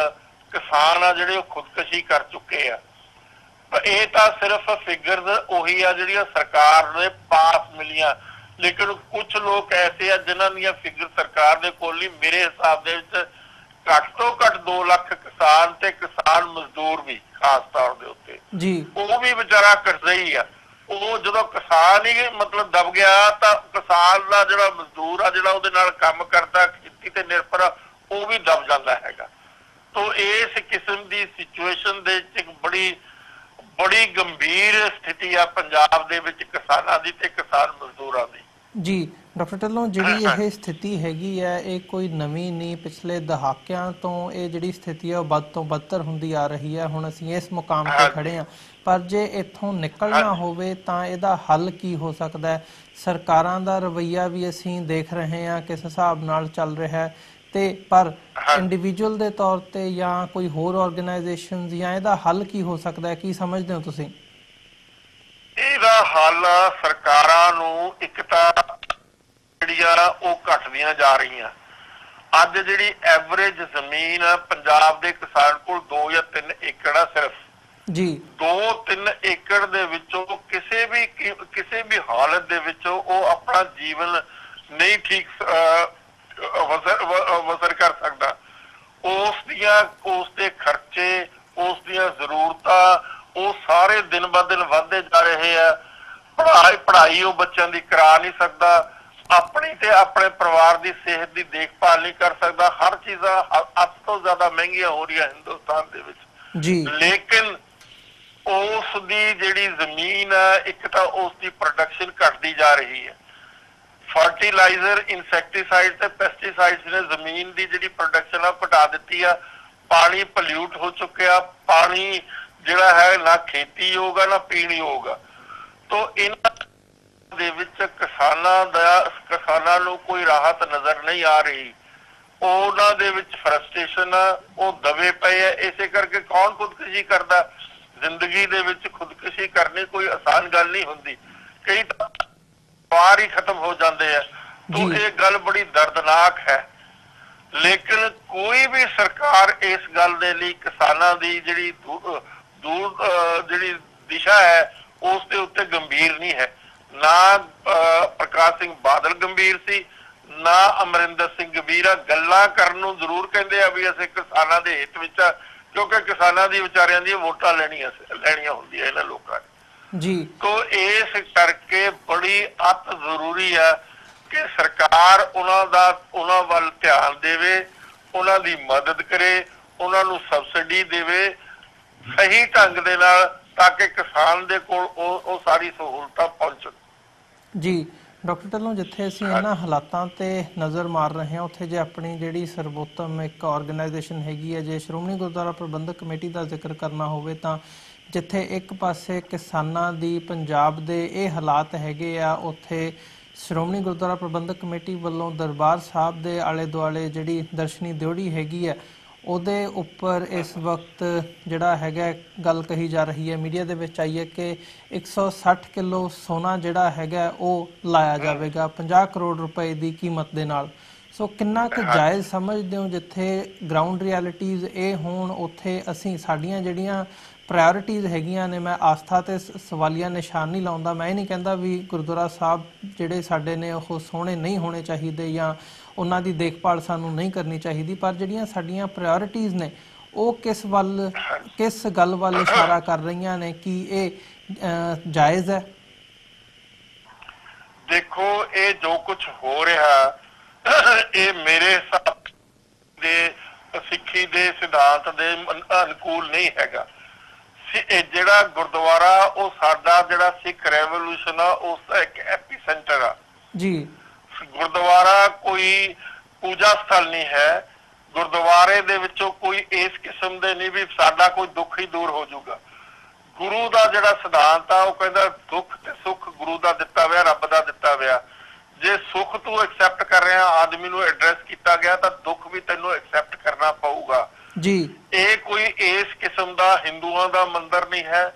ਕਿਸਾਨ ਆ ਜਿਹੜੇ ਉਹ ਖੁਦਕੁਸ਼ੀ ਕਰ ਚੁੱਕੇ ਆ। ਇਹ ਤਾਂ ਸਿਰਫ ਫਿਗਰਸ ਉਹੀ ਆ ਜਿਹੜੀਆਂ ਸਰਕਾਰ ਨੇ ਪਾਸ ਮਿਲੀਆਂ, ਲੇਕਿਨ ਕੁਝ ਲੋਕ ਐਸੇ ਆ ਜਿਨ੍ਹਾਂ ਦੀਆਂ ਫਿਗਰ ਸਰਕਾਰ ਦੇ ਕੋਲ ਨਹੀਂ। ਮੇਰੇ ਹਿਸਾਬ ਦੇ ਵਿੱਚ ਘੱਟ ਤੋਂ ਘੱਟ 2 ਲੱਖ ਕਿਸਾਨ ਤੇ ਕਿਸਾਨ ਮਜ਼ਦੂਰ ਵੀ ਖਾਸ ਤੌਰ ਦੇ ਉੱਤੇ ਜੀ, ਉਹ ਵੀ ਵਿਚਾਰਾ ਕਰਜ਼ਈ ਆ। ਉਹ ਜਦੋਂ ਕਿਸਾਨ ਹੀ ਮਤਲਬ ਦਬ ਗਿਆ ਤਾਂ ਕਿਸਾਨ ਦਾ ਜਿਹੜਾ ਮਜ਼ਦੂਰ ਆ ਜਿਹੜਾ ਉਹਦੇ ਨਾਲ ਕੰਮ ਕਰਦਾ ਖੇਤੀ ਤੇ ਨਿਰਭਰ ਆ ਉਹ ਵੀ ਦਬ ਜਾਂਦਾ ਹੈਗਾ। ਤੋ ਇਸ ਕਿਸਮ ਦੀ ਸਿਚੁਏਸ਼ਨ ਦੇ ਵਿੱਚ ਇੱਕ ਬੜੀ ਗੰਭੀਰ ਸਥਿਤੀ ਆ ਪੰਜਾਬ ਦੇ ਵਿੱਚ ਕਿਸਾਨਾਂ ਦੀ ਤੇ ਕਿਸਾਨ ਮਜ਼ਦੂਰਾਂ ਦੀ ਜੀ। ਡਾਕਟਰ ਢਿੱਲੋਂ, ਜਿਹੜੀ ਇਹ ਸਥਿਤੀ ਹੈਗੀ ਹੈ ਇਹ ਕੋਈ ਨਵੀਂ ਨਹੀਂ, ਪਿਛਲੇ ਦਹਾਕਿਆਂ ਤੋਂ ਇਹ ਜਿਹੜੀ ਸਥਿਤੀ ਹੈ ਉਹ ਵੱਧ ਤੋਂ ਬੱਤਰ ਹੁੰਦੀ ਆ ਰਹੀ ਹੈ। ਹੁਣ ਅਸੀਂ ਇਸ ਮੁਕਾਮ ਤੇ ਖੜੇ ਹਾਂ, ਪਰ ਜੇ ਇੱਥੋਂ ਨਿਕਲਣਾ ਹੋਵੇ ਤਾਂ ਇਹਦਾ ਹੱਲ ਕੀ ਹੋ ਸਕਦਾ ਹੈ? ਸਰਕਾਰਾਂ ਦਾ ਰਵੱਈਆ ਵੀ ਅਸੀਂ ਦੇਖ ਰਹੇ ਹਾਂ ਕਿਸ ਹਿਸਾਬ ਨਾਲ ਚੱਲ ਰਿਹਾ ਹੈ, ਤੇ ਪਰ ਇੰਡੀਵਿਜੂਅਲ ਦੇ ਤੌਰ ਤੇ ਜਾਂ ਕੋਈ ਹੋਰ ਆਰਗੇਨਾਈਜੇਸ਼ਨ ਜਾਂ ਇਹਦਾ ਹੱਲ ਕੀ ਹੋ ਸਕਦਾ ਹੈ? ਕੀ ਸਮਝਦੇ ਹੋ ਤੁਸੀਂ? ਇਹਦਾ ਹੱਲ ਸਰਕਾਰਾਂ ਨੂੰ ਇੱਕ ਤਾਂ ਜਿਹੜੀਆਂ ਉਹ ਘਟਦੀਆਂ ਜਾ ਰਹੀਆਂ। ਅੱਜ ਜਿਹੜੀ ਐਵਰੇਜ ਜ਼ਮੀਨ ਪੰਜਾਬ ਦੇ ਕਿਸਾਨ ਕੋਲ 2 ਜਾਂ 3 ਏਕੜ ਆ ਸਿਰਫ ਜੀ। 2-3 ਏਕੜ ਦੇ ਵਿੱਚੋਂ ਕਿਸੇ ਵੀ ਹਾਲਤ ਦੇ ਵਿੱਚ ਉਹ ਆਪਣਾ ਜੀਵਨ ਨਹੀਂ ਠੀਕ ਵਸਰ ਕਰ ਸਕਦਾ। ਉਸ ਦੇ ਖਰਚੇ, ਉਸ ਦੀਆਂ ਜ਼ਰੂਰਤਾਂ ਉਹ ਸਾਰੇ ਦਿਨ ਬ ਦਿਨ ਵੱਧਦੇ ਜਾ ਰਹੇ ਆ। ਪੜ੍ਹਾਈ ਉਹ ਬੱਚਿਆਂ ਦੀ ਕਰਾ ਨਹੀਂ ਸਕਦਾ, ਆਪਣੀ ਤੇ ਆਪਣੇ ਪਰਿਵਾਰ ਦੀ ਸਿਹਤ ਦੀ ਦੇਖਭਾਲ ਨਹੀਂ ਕਰ ਸਕਦਾ। ਹਰ ਚੀਜ਼ਾਂ ਅੱਧ ਤੋਂ ਜ਼ਿਆਦਾ ਮਹਿੰਗੀਆਂ ਹੋ ਰਹੀਆਂ ਹਿੰਦੁਸਤਾਨ ਦੇ ਵਿੱਚ ਜੀ। ਲੇਕਿਨ ਉਸ ਦੀ ਜਿਹੜੀ ਜ਼ਮੀਨ ਹੈ, ਇੱਕ ਤਾਂ ਉਸ ਦੀ ਪ੍ਰੋਡਕਸ਼ਨ ਘਟਦੀ ਜਾ ਰਹੀ ਹੈ। ਫਰਟੀਲਾਈਜ਼ਰ, ਇਨਸੈਕਟੀਸਾਈਡ ਤੇ ਪੈਸਟੀਸਾਈਡਸ ਨੇ ਜ਼ਮੀਨ ਦੀ ਜਿਹੜੀ ਪ੍ਰੋਡਕਸ਼ਨ ਆ ਘਟਾ ਦਿੱਤੀ ਆ। ਪਾਣੀ ਪੋਲਿਊਟ ਹੋ ਚੁੱਕਿਆ, ਪਾਣੀ ਜਿਹੜਾ ਹੈ ਨਾ ਖੇਤੀ ਯੋਗ ਆ ਨਾ ਪੀਣ ਯੋਗ ਆ। ਤੋ ਇਹਨਾਂ ਦੇ ਵਿੱਚ ਕਿਸਾਨਾਂ ਨੂੰ ਕੋਈ ਰਾਹਤ ਨਜ਼ਰ ਨਹੀਂ ਆ ਰਹੀ। ਉਹਨਾਂ ਦੇ ਵਿੱਚ ਫਰਸਟ੍ਰੇਸ਼ਨ ਆ, ਉਹ ਦਬੇ ਪਏ ਆ। ਇਸੇ ਕਰਕੇ ਕੌਣ ਖੁਦਕੁਸ਼ੀ ਕਰਦਾ? ਜ਼ਿੰਦਗੀ ਦੇ ਵਿੱਚ ਖੁਦਕੁਸ਼ੀ ਕਰਨੀ ਕੋਈ ਆਸਾਨ ਗੱਲ ਨਹੀਂ ਹੁੰਦੀ, ਕਈ ਤਾਂ ਵਾਰ ਹੀ ਖਤਮ ਹੋ ਜਾਂਦੇ ਆ। ਤੋ ਇਹ ਗੱਲ ਬੜੀ ਦਰਦਨਾਕ ਹੈ। ਲੇਕਿਨ ਕੋਈ ਵੀ ਸਰਕਾਰ ਇਸ ਗੱਲ ਦੇ ਲਈ ਕਿਸਾਨਾਂ ਦੀ ਜਿਹੜੀ ਜਿਹੜੀ ਦਿਸ਼ਾ ਹੈ ਉਸ ਦੇ ਉੱਤੇ ਗੰਭੀਰ ਨਹੀਂ ਹੈ। ਨਾ ਪ੍ਰਕਾਸ਼ ਸਿੰਘ ਬਾਦਲ ਗੰਭੀਰ ਸੀ, ਨਾ ਅਮਰਿੰਦਰ ਸਿੰਘ ਗੰਭੀਰ ਆ। ਗੱਲਾਂ ਕਰਨ ਨੂੰ ਜ਼ਰੂਰ ਕਹਿੰਦੇ ਆ ਵੀ ਅਸੀਂ ਕਿਸਾਨਾਂ ਦੇ ਹਿੱਤ ਵਿੱਚ ਆ, ਕਿਉਂਕਿ ਕਿਸਾਨਾਂ ਦੀ ਵਿਚਾਰਿਆਂ ਦੀਆਂ ਵੋਟਾਂ ਲੈਣੀਆਂ ਹੁੰਦੀਆਂ ਇਹਨਾਂ ਲੋਕਾਂ ਨੇ ਜੀ। ਤੋ ਇਸ ਕਰਕੇ ਬੜੀ ਅਤ ਜ਼ਰੂਰੀ ਆ ਕਿ ਸਰਕਾਰ ਉਹਨਾਂ ਵੱਲ ਧਿਆਨ ਦੇਵੇ, ਉਹਨਾਂ ਦੀ ਮਦਦ ਕਰੇ, ਉਹਨਾਂ ਨੂੰ ਸਬਸਿਡੀ ਦੇਵੇ ਸਹੀ ਢੰਗ ਦੇ ਨਾਲ, ਤਾਂ ਕਿ ਕਿਸਾਨ ਦੇ ਕੋਲ ਉਹ ਸਾਰੀ ਸਹੂਲਤਾਂ ਪਹੁੰਚਣ ਜੀ। ਡਾਕਟਰ ਢਿੱਲੋਂ, ਜਿੱਥੇ ਅਸੀਂ ਇਹਨਾਂ ਹਾਲਾਤਾਂ ਤੇ ਨਜ਼ਰ ਮਾਰ ਰਹੇ ਹਾਂ ਉੱਥੇ ਜੇ ਆਪਣੀ ਜਿਹੜੀ ਸਰਵੋਤਮ ਇੱਕ ਆਰਗੇਨਾਈਜੇਸ਼ਨ ਹੈਗੀ ਹੈ, ਜੇ ਸ਼੍ਰੋਮਣੀ ਗੁਰਦੁਆਰਾ ਪ੍ਰਬੰਧਕ ਕਮੇਟੀ ਦਾ ਜ਼ਿਕਰ ਕਰਨਾ ਹੋਵੇ, ਤਾਂ ਜਿੱਥੇ ਇੱਕ ਪਾਸੇ ਕਿਸਾਨਾਂ ਦੀ ਪੰਜਾਬ ਦੇ ਇਹ ਹਾਲਾਤ ਹੈਗੇ ਆ, ਉੱਥੇ ਸ਼੍ਰੋਮਣੀ ਗੁਰਦੁਆਰਾ ਪ੍ਰਬੰਧਕ ਕਮੇਟੀ ਵੱਲੋਂ ਦਰਬਾਰ ਸਾਹਿਬ ਦੇ ਆਲੇ ਦੁਆਲੇ ਜਿਹੜੀ ਦਰਸ਼ਨੀ ਦਿਓੜੀ ਹੈਗੀ ਹੈ ਉਹਦੇ ਉੱਪਰ ਇਸ ਵਕਤ ਜਿਹੜਾ ਹੈਗਾ ਗੱਲ ਕਹੀ ਜਾ ਰਹੀ ਹੈ, ਮੀਡੀਆ ਦੇ ਵਿੱਚ ਆਈ ਹੈ ਕਿ 160 ਕਿਲੋ ਸੋਨਾ ਜਿਹੜਾ ਹੈਗਾ ਉਹ ਲਾਇਆ ਜਾਵੇਗਾ 50 ਕਰੋੜ ਰੁਪਏ ਦੀ ਕੀਮਤ ਦੇ ਨਾਲ। ਸੋ ਕਿੰਨਾ ਕੁ ਜਾਇਜ਼ ਸਮਝਦੇ ਹੋ? ਜਿੱਥੇ ਗਰਾਊਂਡ ਰਿਐਲਿਟੀਜ਼ ਇਹ ਹੋਣ ਉੱਥੇ ਅਸੀਂ ਸਾਡੀਆਂ ਜਿਹੜੀਆਂ ਪ੍ਰਾਇਓਰਿਟੀਜ਼ ਹੈਗੀਆਂ ਨੇ, ਮੈਂ ਆਸਥਾ ਤੇ ਸਵਾਲੀਆ ਨਿਸ਼ਾਨ ਨਹੀਂ ਲਾਉਂਦਾ, ਮੈਂ ਇਹ ਨਹੀਂ ਕਹਿੰਦਾ ਵੀ ਗੁਰਦੁਆਰਾ ਸਾਹਿਬ ਜਿਹੜੇ ਸਾਡੇ ਨੇ ਉਹ ਸੋਹਣੇ ਨਹੀਂ ਹੋਣੇ ਚਾਹੀਦੇ ਜਾਂ ਉਹਨਾਂ ਦੀ ਦੇਖਭਾਲ ਸਾਨੂੰ ਨਹੀਂ ਕਰਨੀ ਚਾਹੀਦੀ, ਪਰ ਜਿਹੜੀਆਂ ਸਾਡੀਆਂ ਪ੍ਰਾਇਓਰਿਟੀਜ਼ ਨੇ ਉਹ ਕਿਸ ਗੱਲ ਵੱਲ ਇਸ਼ਾਰਾ ਕਰ ਰਹੀਆਂ ਨੇ? ਕਿ ਇਹ ਜਾਇਜ਼ ਹੈ? ਦੇਖੋ, ਇਹ ਜੋ ਕੁਝ ਹੋ ਰਿਹਾ ਇਹ ਮੇਰੇ ਹਿਸਾਬ ਦੇ ਸਿੱਖੀ ਦੇ ਸਿਧਾਂਤ ਦੇ ਅਨੁਕੂਲ ਨਹੀਂ ਹੈਗਾ। ਜਿਹੜਾ ਗੁਰਦੁਆਰਾ ਉਹ ਸਾਡਾ ਜਿਹੜਾ ਸਿੱਖ ਰੈਵੋਲੂਸ਼ਨ ਆ ਉਸ ਦਾ ਇੱਕ ਐਪੀਸੈਂਟਰ ਆ ਜੀ। ਗੁਰਦੁਆਰਾ ਕੋਈ ਪੂਜਾ ਸਥਲ ਨਹੀਂ ਹੈ। ਗੁਰਦੁਆਰੇ ਦੇ ਵਿੱਚੋਂ ਕੋਈ ਇਸ ਕਿਸਮ ਦੇ ਨਹੀਂ ਵੀ ਸਾਡਾ ਕੋਈ ਦੁੱਖ ਹੀ ਦੂਰ ਹੋ ਜਾਊਗਾ। ਗੁਰੂ ਦਾ ਜਿਹੜਾ ਸਿਧਾਂਤ ਆ ਉਹ ਕਹਿੰਦਾ ਦੁੱਖ ਤੇ ਸੁੱਖ ਗੁਰੂ ਦਾ ਦਿੱਤਾ ਹੋਇਆ, ਰੱਬ ਦਾ ਦਿੱਤਾ ਹੋਇਆ। ਜੇ ਸੁੱਖ ਤੂੰ ਐਕਸੈਪਟ ਕਰ ਰਿਹਾ, ਆਦਮੀ ਨੂੰ ਐਡਰੈਸ ਕੀਤਾ ਗਿਆ, ਤਾਂ ਦੁੱਖ ਵੀ ਤੈਨੂੰ ਐਕਸੈਪਟ ਕਰਨਾ ਪਊਗਾ ਜੀ। ਇਹ ਕੋਈ ਇਸ ਕਿਸਮ ਦਾ ਹਿੰਦੂਆਂ ਦਾ ਮੰਦਿਰ ਨਹੀਂ ਹੈ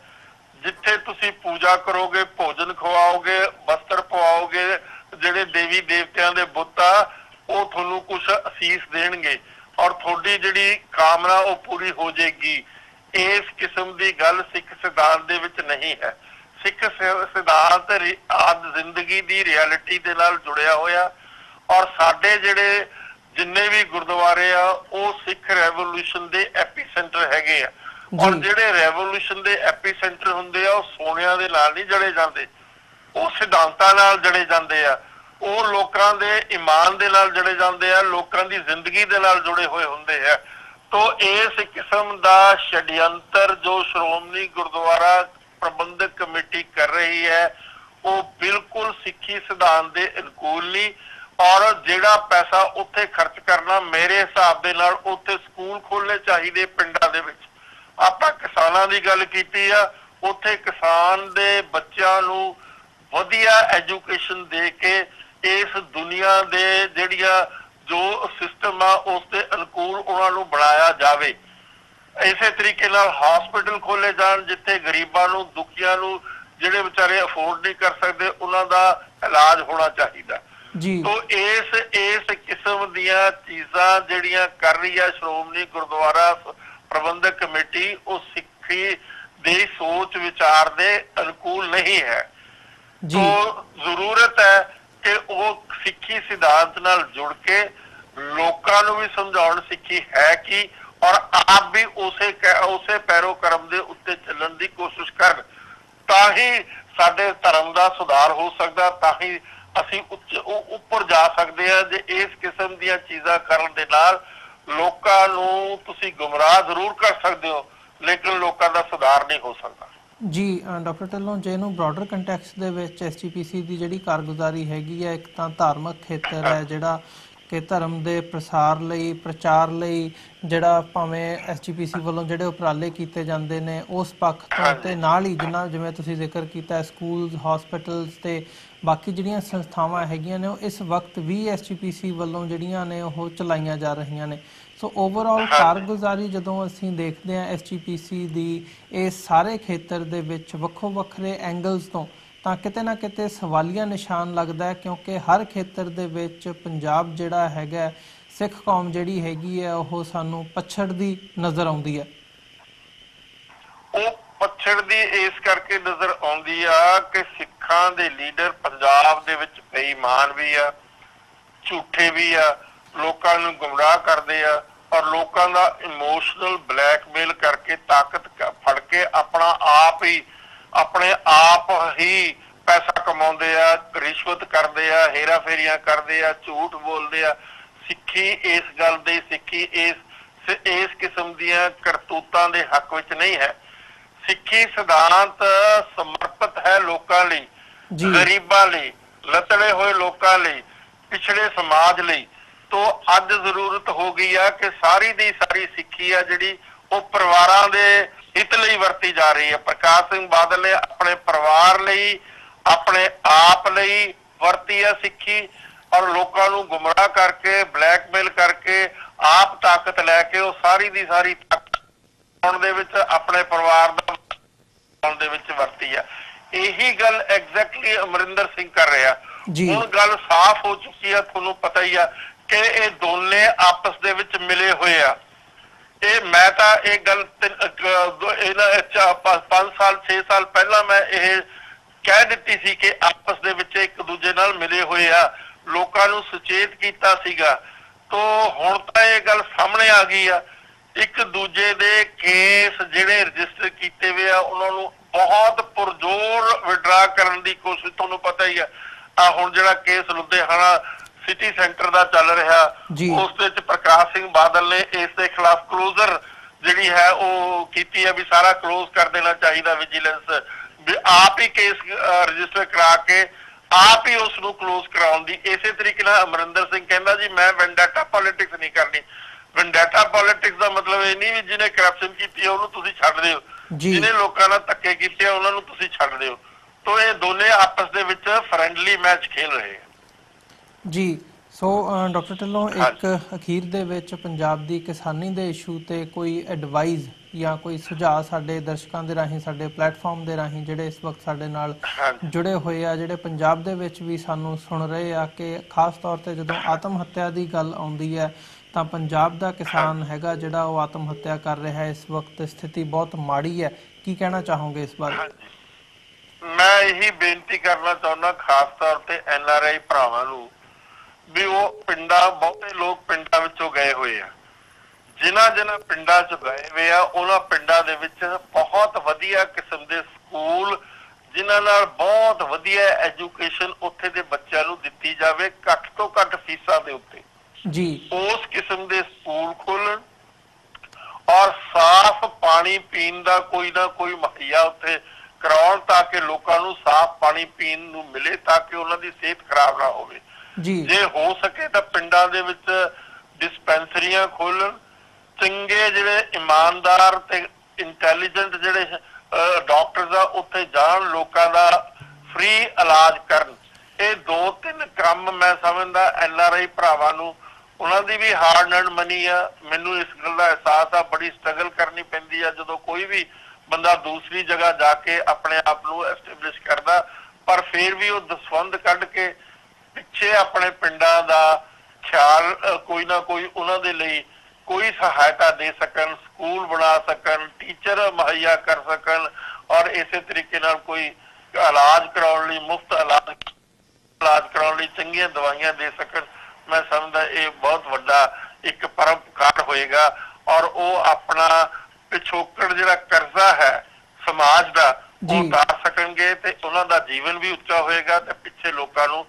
ਜਿੱਥੇ ਤੁਸੀਂ ਪੂਜਾ ਕਰੋਗੇ, ਭੋਜਨ ਖਵਾਓਗੇ, ਵਸਤਰ ਪਵਾਓਗੇ, ਜਿਹੜੇ ਦੇਵੀ ਦੇਵਤਿਆਂ ਦੇ ਬੁੱਤ ਆ ਉਹ ਤੁਹਾਨੂੰ ਕੁਛ ਅਸੀਸ ਦੇਣਗੇ ਔਰ ਤੁਹਾਡੀ ਜਿਹੜੀ ਕਾਮਨਾ ਉਹ ਪੂਰੀ ਹੋ ਜਾਏਗੀ। ਇਸ ਕਿਸਮ ਦੀ ਗੱਲ ਸਿੱਖ ਸਿਧਾਂਤ ਦੇ ਵਿੱਚ ਨਹੀਂ ਹੈ। ਸਿੱਖ ਸਿਧਾਂਤ ਜ਼ਿੰਦਗੀ ਦੀ ਰਿਐਲਿਟੀ ਦੇ ਨਾਲ ਜੁੜਿਆ ਹੋਇਆ, ਔਰ ਸਾਡੇ ਜਿਹੜੇ ਜਿੰਨੇ ਵੀ ਗੁਰਦੁਆਰੇ ਆ ਉਹ ਸਿੱਖ ਰੈਵੋਲੂਸ਼ਨ ਦੇ ਐਪੀਸੈਂਟਰ ਹੈਗੇ ਆ। ਔਰ ਜਿਹੜੇ ਰੈਵੋਲੂਸ਼ਨ ਦੇ ਐਪੀਸੈਂਟਰ ਹੁੰਦੇ ਆ ਉਹ ਸੋਨਿਆਂ ਦੇ ਨਾਲ ਨਹੀਂ ਜੜੇ ਜਾਂਦੇ, ਉਹ ਸਿਧਾਂਤਾਂ ਨਾਲ ਜੜੇ ਜਾਂਦੇ ਆ, ਉਹ ਲੋਕਾਂ ਦੇ ਈਮਾਨ ਦੇ ਨਾਲ ਜੜੇ ਜਾਂਦੇ ਆ, ਲੋਕਾਂ ਦੀ ਜ਼ਿੰਦਗੀ ਦੇ ਨਾਲ ਜੁੜੇ ਹੋਏ ਹੁੰਦੇ ਆ। ਤੋ ਇਸ ਕਿਸਮ ਦਾ ਛੜਯੰਤਰ ਜੋ ਸ਼੍ਰੋਮਣੀ ਗੁਰਦੁਆਰਾ ਪ੍ਰਬੰਧਕ ਕਮੇਟੀ ਕਰ ਰਹੀ ਹੈ ਉਹ ਬਿਲਕੁਲ ਸਿੱਖੀ ਸਿਧਾਂਤ ਦੇ ਅਨੁਕੂਲ ਨਹੀਂ। ਔਰ ਜਿਹੜਾ ਪੈਸਾ ਉੱਥੇ ਖਰਚ ਕਰਨਾ, ਮੇਰੇ ਹਿਸਾਬ ਦੇ ਨਾਲ ਉੱਥੇ ਸਕੂਲ ਖੋਲ੍ਹਣੇ ਚਾਹੀਦੇ ਪਿੰਡਾਂ ਦੇ ਵਿੱਚ। ਆਪਾਂ ਕਿਸਾਨਾਂ ਦੀ ਗੱਲ ਕੀਤੀ ਆ, ਉੱਥੇ ਕਿਸਾਨ ਦੇ ਬੱਚਿਆਂ ਨੂੰ ਵਧੀਆ ਐਜੂਕੇਸ਼ਨ ਦੇ ਕੇ ਇਸ ਦੁਨੀਆ ਦੇ ਜਿਹੜੀਆਂ ਜੋ ਸਿਸਟਮ ਆ ਉਸ ਦੇ ਅਨੁਕੂਲ ਉਹਨਾਂ ਨੂੰ ਬਣਾਇਆ ਜਾਵੇ। ਇਸੇ ਤਰੀਕੇ ਨਾਲ ਹਸਪੀਟਲ ਖੋਲੇ ਜਾਣ ਜਿੱਥੇ ਗਰੀਬਾਂ ਨੂੰ, ਦੁਖੀਆਂ ਨੂੰ, ਜਿਹੜੇ ਵਿਚਾਰੇ ਅਫੋਰਡ ਨਹੀਂ ਕਰ ਸਕਦੇ, ਉਹਨਾਂ ਦਾ ਇਲਾਜ ਹੋਣਾ ਚਾਹੀਦਾ। ਤੋ ਇਸ ਕਿਸਮ ਦੀਆਂ ਚੀਜ਼ਾਂ ਜਿਹੜੀਆਂ ਕਰ ਰਹੀ ਹੈ ਸ਼੍ਰੋਮਣੀ ਗੁਰਦੁਆਰਾ ਪ੍ਰਬੰਧਕ ਕਮੇਟੀ, ਉਹ ਸਿੱਖੀ ਦੀ ਸੋਚ ਵਿਚਾਰ ਦੇ ਅਨੁਕੂਲ ਨਹੀਂ ਹੈ। ਤੋ ਜ਼ਰੂਰਤ ਹੈ ਕਿ ਉਹ ਸਿੱਖੀ ਸਿਧਾਂਤ ਨਾਲ ਜੁੜ ਕੇ ਲੋਕਾਂ ਨੂੰ ਵੀ ਸਮਝਾਉਣ ਸਿੱਖੀ ਹੈ ਕੀ, ਔਰ ਆਪ ਵੀ ਉਸੇ ਪੈਰੋਕਰਮ ਦੇ ਉੱਤੇ ਚੱਲਣ ਦੀ ਕੋਸ਼ਿਸ਼ ਕਰਨ। ਤਾਂ ਹੀ ਸਾਡੇ ਧਰਮ ਦਾ ਸੁਧਾਰ ਹੋ ਸਕਦਾ, ਤਾਂ ਹੀ ਅਸੀਂ ਉੱਪਰ ਜਾ ਸਕਦੇ ਹਾਂ। ਜੇ ਇਸ ਕਿਸਮ ਦੀਆਂ ਚੀਜ਼ਾਂ ਕਰਨ ਦੇ ਨਾਲ ਲੋਕਾਂ ਨੂੰ ਤੁਸੀਂ ਗੁੰਮਰਾਹ ਜ਼ਰੂਰ ਕਰ ਸਕਦੇ ਹੋ, ਲੇਕਿਨ ਲੋਕਾਂ ਦਾ ਸੁਧਾਰ ਨਹੀਂ ਹੋ ਸਕਦਾ। ਜੀ ਡਾਕਟਰ ਢਿੱਲੋਂ, ਜੇ ਇਹਨੂੰ ਬ੍ਰੌਡਰ ਕੰਟੈਕਸਟ ਦੇ ਵਿੱਚ SGPC ਦੀ ਜਿਹੜੀ ਕਾਰਗੁਜ਼ਾਰੀ ਹੈਗੀ ਹੈ, ਇੱਕ ਤਾਂ ਧਾਰਮਿਕ ਖੇਤਰ ਹੈ ਜਿਹੜਾ ਕਿ ਧਰਮ ਦੇ ਪ੍ਰਚਾਰ ਲਈ ਜਿਹੜਾ ਭਾਵੇਂ SGPC ਵੱਲੋਂ ਜਿਹੜੇ ਉਪਰਾਲੇ ਕੀਤੇ ਜਾਂਦੇ ਨੇ ਉਸ ਪੱਖ ਤੋਂ, ਤੇ ਨਾਲ ਹੀ ਜਿਵੇਂ ਤੁਸੀਂ ਜ਼ਿਕਰ ਕੀਤਾ ਸਕੂਲ, ਹਸਪੀਟਲਸ ਤੇ ਬਾਕੀ ਜਿਹੜੀਆਂ ਸੰਸਥਾਵਾਂ ਹੈਗੀਆਂ ਨੇ ਉਹ ਇਸ ਵਕਤ ਵੀ SGPC ਵੱਲੋਂ ਜਿਹੜੀਆਂ ਨੇ ਉਹ ਚਲਾਈਆਂ ਜਾ ਰਹੀਆਂ ਨੇ। ਸੋ ਓਵਰਆਲ ਕਾਰਗੁਜ਼ਾਰੀ ਜਦੋਂ ਅਸੀਂ ਦੇਖਦੇ ਹਾਂ SGPC ਦੀ ਇਸ ਸਾਰੇ ਖੇਤਰ ਦੇ ਵਿੱਚ ਵੱਖੋ ਵੱਖਰੇ ਐਂਗਲਸ ਤੋਂ, ਤਾਂ ਕਿਤੇ ਨਾ ਕਿਤੇ ਸਵਾਲੀਆ ਨਿਸ਼ਾਨ ਲੱਗਦਾ ਹੈ, ਕਿਉਂਕਿ ਹਰ ਖੇਤਰ ਦੇ ਵਿੱਚ ਪੰਜਾਬ ਜਿਹੜਾ ਹੈਗਾ, ਸਿੱਖ ਕੌਮ ਜਿਹੜੀ ਹੈਗੀ ਹੈ ਉਹ ਸਾਨੂੰ ਪਛੜਦੀ ਨਜ਼ਰ ਆਉਂਦੀ ਹੈ। ਉਹ ਪਛੜਦੀ ਇਸ ਕਰਕੇ ਨਜ਼ਰ ਆਉਂਦੀ ਆ ਕਿ ਸਿੱਖਾਂ ਦੇ ਲੀਡਰ ਪੰਜਾਬ ਦੇ ਵਿੱਚ ਬੇਈਮਾਨ ਵੀ ਆ, ਝੂਠੇ ਵੀ ਆ, ਲੋਕਾਂ ਨੂੰ ਗੁੰਮਰਾਹ ਕਰਦੇ ਆ, ਔਰ ਲੋਕਾਂ ਦਾ ਇਮੋਸ਼ਨਲ ਬਲੈਕਮੇਲ ਕਰਕੇ ਤਾਕਤ ਫੜ ਕੇ ਆਪਣੇ ਆਪ ਹੀ ਪੈਸਾ ਕਮਾਉਂਦੇ ਆ, ਰਿਸ਼ਵਤ ਕਰਦੇ ਆ, ਹੇਰਾ ਫੇਰੀਆਂ ਕਰਦੇ ਆ, ਝੂਠ ਬੋਲਦੇ ਆ। ਸਿੱਖੀ ਇਸ ਗੱਲ ਦੀ, ਸਿੱਖੀ ਇਸ ਕਿਸਮ ਦੀਆਂ ਕਰਤੂਤਾਂ ਦੇ ਹੱਕ ਵਿੱਚ ਨਹੀਂ ਹੈ। ਸਿੱਖੀ ਸਿਧਾਂਤ ਸਮਰਪਿਤ ਹੈ ਲੋਕਾਂ ਲਈ, ਗਰੀਬਾਂ ਲਈ, ਲੱਤੜੇ ਹੋਏ ਲੋਕਾਂ ਲਈ, ਪਿਛੜੇ ਸਮਾਜ ਲਈ। ਤੋ ਅੱਜ ਜ਼ਰੂਰਤ ਹੋ ਗਈ ਆ ਕਿ ਸਾਰੀ ਦੀ ਸਾਰੀ ਸਿੱਖੀ ਆ ਜਿਹੜੀ ਉਹ ਪਰਿਵਾਰਾਂ ਦੇ ਹਿੱਤ ਲਈ ਵਰਤੀ ਜਾ ਰਹੀ ਹੈ। ਪ੍ਰਕਾਸ਼ ਸਿੰਘ ਬਾਦਲ ਨੇ ਆਪਣੇ ਪਰਿਵਾਰ ਲਈ, ਆਪਣੇ ਆਪ ਲਈ ਵਰਤੀ ਆ ਸਿੱਖੀ, ਔਰ ਲੋਕਾਂ ਨੂੰ ਗੁੰਮਰਾਹ ਕਰਕੇ, ਬਲੈਕਮੇਲ ਕਰਕੇ, ਆਪ ਤਾਕਤ ਲੈ ਕੇ ਉਹ ਸਾਰੀ ਦੀ ਸਾਰੀ ਤਾਕਤ ਦੇ ਵਿੱਚ ਆਪਣੇ ਪਰਿਵਾਰ ਦੇ ਵਿੱਚ ਵਰਤੀ ਆ। ਇਹੀ ਗੱਲ ਐਗਜ਼ੈਕਟਲੀ ਅਮਰਿੰਦਰ ਸਿੰਘ ਕਰ ਰਿਹਾ। ਹੁਣ ਗੱਲ ਸਾਫ਼ ਹੋ ਚੁੱਕੀ ਆ, ਤੁਹਾਨੂੰ ਪਤਾ ਹੀ ਆ ਕਿ ਇਹ ਦੋਨੇ ਆਪਸ ਦੇ ਵਿੱਚ ਮਿਲੇ ਹੋਏ ਆ। ਇਹ ਮੈਂ ਤਾਂ ਇਹ ਗੱਲ 5 ਸਾਲ 6 ਸਾਲ ਪਹਿਲਾਂ ਮੈਂ ਇਹ ਕਹਿ ਦਿੱਤੀ ਸੀ ਕਿ ਆਪਸ ਦੇ ਵਿੱਚ ਇੱਕ ਦੂਜੇ ਨਾਲ ਮਿਲੇ ਹੋਏ ਆ, ਲੋਕਾਂ ਨੂੰ ਸੁਚੇਤ ਕੀਤਾ ਸੀਗਾ। ਤੋ ਹੁਣ ਤਾਂ ਇਹ ਗੱਲ ਸਾਹਮਣੇ ਆ ਗਈ ਆ। ਇੱਕ ਦੂਜੇ ਦੇ ਕੇਸ ਜਿਹੜੇ ਰਜਿਸਟਰ ਕੀਤੇ ਹੋਏ ਆ ਉਹਨਾਂ ਨੂੰ ਬਹੁਤ ਪੁਰਜ਼ੋਰ ਵਿਡਰਾ ਕਰਨ ਦੀ ਕੋਸ਼ਿਸ਼, ਤੁਹਾਨੂੰ ਪਤਾ ਹੀ ਆ ਹੁਣ ਜਿਹੜਾ ਕੇਸ ਲੁਧਿਆਣਾ ਸਿਟੀ ਸੈਂਟਰ ਦਾ ਚੱਲ ਰਿਹਾ, ਉਸ ਦੇ ਵਿੱਚ ਪ੍ਰਕਾਸ਼ ਸਿੰਘ ਬਾਦਲ ਨੇ ਇਸ ਦੇ ਖਿਲਾਫ ਕਲੋਜ਼ਰ ਜਿਹੜੀ ਹੈ ਉਹ ਕੀਤੀ ਹੈ ਵੀ ਸਾਰਾ ਕਲੋਜ਼ ਕਰ ਦੇਣਾ ਚਾਹੀਦਾ, ਵਿਜੀਲੈਂਸ ਵੀ ਆਪ ਹੀ ਕੇਸ ਰਜਿਸਟਰ ਕਰਾ ਕੇ ਆਪ ਹੀ ਉਸ ਨੂੰ ਕਲੋਜ਼ ਕਰਾਉਣ ਦੀ। ਇਸੇ ਤਰੀਕੇ ਨਾਲ ਅਮਰਿੰਦਰ ਸਿੰਘ ਕਹਿੰਦਾ ਜੀ ਮੈਂ ਵੈਂਡਾਟਾ ਪੋਲਿਟਿਕਸ ਨਹੀਂ ਕਰਨੀ। ਵੈਂਡਾਟਾ ਪੋਲਿਟਿਕਸ ਦਾ ਮਤਲਬ ਇਹ ਨਹੀਂ ਵੀ ਜਿਹਨੇ ਕਰਪਸ਼ਨ ਕੀਤੀ ਹੈ ਉਹਨੂੰ ਤੁਸੀਂ ਛੱਡ ਦਿਓ, ਜਿਹਨੇ ਲੋਕਾਂ ਨਾਲ ਧੱਕੇ ਕੀਤੇ ਆ ਉਹਨਾਂ ਨੂੰ ਤੁਸੀਂ ਛੱਡ ਦਿਓ। ਤੋ ਇਹ ਦੋਨੇ ਆਪਸ ਦੇ ਵਿੱਚ ਫਰੈਂਡਲੀ ਮੈਚ ਖੇਲ ਰਹੇ ਆ। ਜੀ ਸੋ ਡਾਕਟਰ ਢਿੱਲੋਂ, ਇੱਕ ਅਖੀਰ ਦੇ ਵਿੱਚ ਪੰਜਾਬ ਦੀ ਕਿਸਾਨੀ ਦੇ ਇਸ਼ੂ ਤੇ ਕੋਈ ਐਡਵਾਈਸ ਜਾਂ ਕੋਈ ਸੁਝਾਅ ਸਾਡੇ ਦਰਸ਼ਕਾਂ ਦੇ ਰਾਹੀਂ, ਸਾਡੇ ਪਲੇਟਫਾਰਮ ਦੇ ਰਾਹੀਂ ਜਿਹੜੇ ਇਸ ਵਕਤ ਸਾਡੇ ਨਾਲ ਜੁੜੇ ਹੋਏ ਆ, ਜਿਹੜੇ ਪੰਜਾਬ ਦੇ ਵਿੱਚ ਵੀ ਸਾਨੂੰ ਸੁਣ ਰਹੇ ਆ, ਕਿ ਖਾਸ ਤੌਰ ਤੇ ਜਦੋਂ ਆਤਮ ਹੱਤਿਆ ਦੀ ਗੱਲ ਆਉਂਦੀ ਹੈ ਤਾਂ ਪੰਜਾਬ ਦਾ ਕਿਸਾਨ ਹੈਗਾ ਜਿਹੜਾ ਉਹ ਆਤਮ ਹੱਤਿਆ ਕਰ ਰਿਹਾ ਹੈ। ਇਸ ਵਕਤ ਸਥਿਤੀ ਬਹੁਤ ਮਾੜੀ ਹੈ, ਕੀ ਕਹਿਣਾ ਚਾਹੋਗੇ ਇਸ ਬਾਰੇ? ਮੈਂ ਇਹੀ ਬੇਨਤੀ ਕਰਨਾ ਚਾਹੁੰਦਾ ਖਾਸ ਤੌਰ ਤੇ NRI ਭਰਾਵਾਂ ਨੂੰ ਵੀ ਉਹ ਬਹੁਤੇ ਲੋਕ ਪਿੰਡਾਂ ਵਿੱਚੋਂ ਗਏ ਹੋਏ ਆ। ਜਿਨ੍ਹਾਂ ਪਿੰਡਾਂ 'ਚ ਗਏ ਹੋਏ ਆ ਉਹਨਾਂ ਪਿੰਡਾਂ ਦੇ ਵਿੱਚ ਬਹੁਤ ਵਧੀਆ ਕਿਸਮ ਦੇ ਸਕੂਲ, ਜਿਨ੍ਹਾਂ ਨਾਲ ਬਹੁਤ ਵਧੀਆ ਐਜੂਕੇਸ਼ਨ ਉੱਥੇ ਦੇ ਬੱਚਿਆਂ ਨੂੰ ਦਿੱਤੀ ਜਾਵੇ ਘੱਟ ਤੋਂ ਘੱਟ ਫੀਸਾਂ ਦੇ ਉੱਤੇ ਜੀ, ਉਸ ਕਿਸਮ ਦੇ ਸਕੂਲ ਖੋਲਣ, ਔਰ ਸਾਫ਼ ਪਾਣੀ ਪੀਣ ਦਾ ਕੋਈ ਨਾ ਕੋਈ ਮੁਹੱਈਆ ਉੱਥੇ ਕਰਾਉਣ ਤਾਂ ਕਿ ਲੋਕਾਂ ਨੂੰ ਸਾਫ਼ ਪਾਣੀ ਪੀਣ ਨੂੰ ਮਿਲੇ, ਤਾਂ ਕਿ ਉਹਨਾਂ ਦੀ ਸਿਹਤ ਖਰਾਬ ਨਾ ਹੋਵੇ। ਜੇ ਹੋ ਸਕੇ ਤਾਂ ਪਿੰਡਾਂ ਦੇ ਵਿੱਚ ਡਿਸਪੈਂਸਰੀਆਂ ਖੋਲਣ, ਚੰਗੇ ਜਿਹੜੇ ਇਮਾਨਦਾਰ ਤੇ ਇੰਟੈਲੀਜੈਂਟ ਜਿਹੜੇ ਡਾਕਟਰਸ ਆ ਉੱਥੇ ਜਾਣ, ਲੋਕਾਂ ਦਾ ਫ੍ਰੀ ਇਲਾਜ ਕਰਨ। ਇਹ 2-3 ਕੰਮ ਮੈਂ ਸਮਝਦਾ NRI ਭਰਾਵਾਂ ਨੂੰ, ਉਹਨਾਂ ਦੀ ਵੀ ਹਾਰਡ ਅਰਨਡ ਮਨੀ ਆ। ਮੈਨੂੰ ਇਸ ਗੱਲ ਦਾ ਅਹਿਸਾਸ ਆ, ਬੜੀ ਸਟਰਗਲ ਕਰਨੀ ਪੈਂਦੀ ਆ ਜਦੋਂ ਕੋਈ ਵੀ ਬੰਦਾ ਦੂਸਰੀ ਜਗ੍ਹਾ ਜਾ ਕੇ ਆਪਣੇ ਆਪ ਨੂੰ ਐਸਟੈਬਲਿਸ਼ ਕਰਦਾ, ਪਰ ਫਿਰ ਵੀ ਉਹ ਦਸਵੰਧ ਕੱਢ ਕੇ ਪਿੱਛੇ ਆਪਣੇ ਪਿੰਡਾਂ ਦਾ ਖਿਆਲ ਕੋਈ ਨਾ ਕੋਈ ਉਹਨਾਂ ਦੇ ਲਈ ਕੋਈ ਸਹਾਇਤਾ ਦੇ ਸਕਣ, ਸਕੂਲ ਬਣਾ ਸਕਣ, ਟੀਚਰ ਮੁਹੱਈਆ ਕਰ ਸਕਣ, ਔਰ ਇਸੇ ਤਰੀਕੇ ਨਾਲ ਕੋਈ ਇਲਾਜ ਕਰਾਉਣ ਲਈ, ਮੁਫਤ ਇਲਾਜ ਕਰਾਉਣ ਲਈ ਚੰਗੀਆਂ ਦਵਾਈਆਂ ਦੇ ਸਕਣ। ਮੈਂ ਸਮਝਦਾ ਇਹ ਬਹੁਤ ਵੱਡਾ ਇੱਕ ਪਰਉਪਕਾਰ ਹੋਏਗਾ, ਔਰ ਉਹ ਆਪਣਾ ਪਿਛੋਕੜ ਜਿਹੜਾ ਕਰਜ਼ਾ ਹੈ ਸਮਾਜ ਦਾ ਉਹ ਉਤਾਰ ਸਕਣਗੇ, ਤੇ ਉਹਨਾਂ ਦਾ ਜੀਵਨ ਵੀ ਉੱਚਾ ਹੋਏਗਾ ਤੇ ਪਿੱਛੇ ਲੋਕਾਂ ਨੂੰ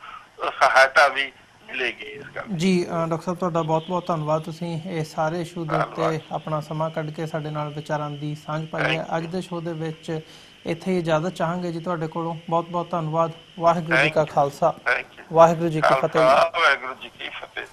ਸਹਾਇਤਾ ਵੀ ਮਿਲੇਗੀ ਇਸ ਗੱਲ। ਜੀ ਡਾਕਟਰ ਸਾਹਿਬ, ਤੁਹਾਡਾ ਬਹੁਤ-ਬਹੁਤ ਧੰਨਵਾਦ। ਤੁਸੀਂ ਇਹ ਸਾਰੇ ਇਸ਼ੂ ਦੇ ਉੱਤੇ ਆਪਣਾ ਸਮਾਂ ਕੱਢ ਕੇ ਸਾਡੇ ਨਾਲ ਵਿਚਾਰਾਂ ਦੀ ਸਾਂਝ ਪਾਈ ਹੈ। ਅੱਜ ਦੇ ਸ਼ੋਅ ਦੇ ਵਿੱਚ ਇੱਥੇ ਹੀ ਇਜਾਜ਼ਤ ਚਾਹਾਂਗੇ ਜੀ ਤੁਹਾਡੇ ਕੋਲੋਂ। ਬਹੁਤ-ਬਹੁਤ ਧੰਨਵਾਦ। ਵਾਹਿਗੁਰੂ ਜੀ ਕਾ ਖਾਲਸਾ, ਵਾਹਿਗੁਰੂ ਜੀ ਕੀ ਫਤਿਹ। ਵਾਹਿਗੁਰੂ ਜੀ ਕੀ ਫਤਿਹ।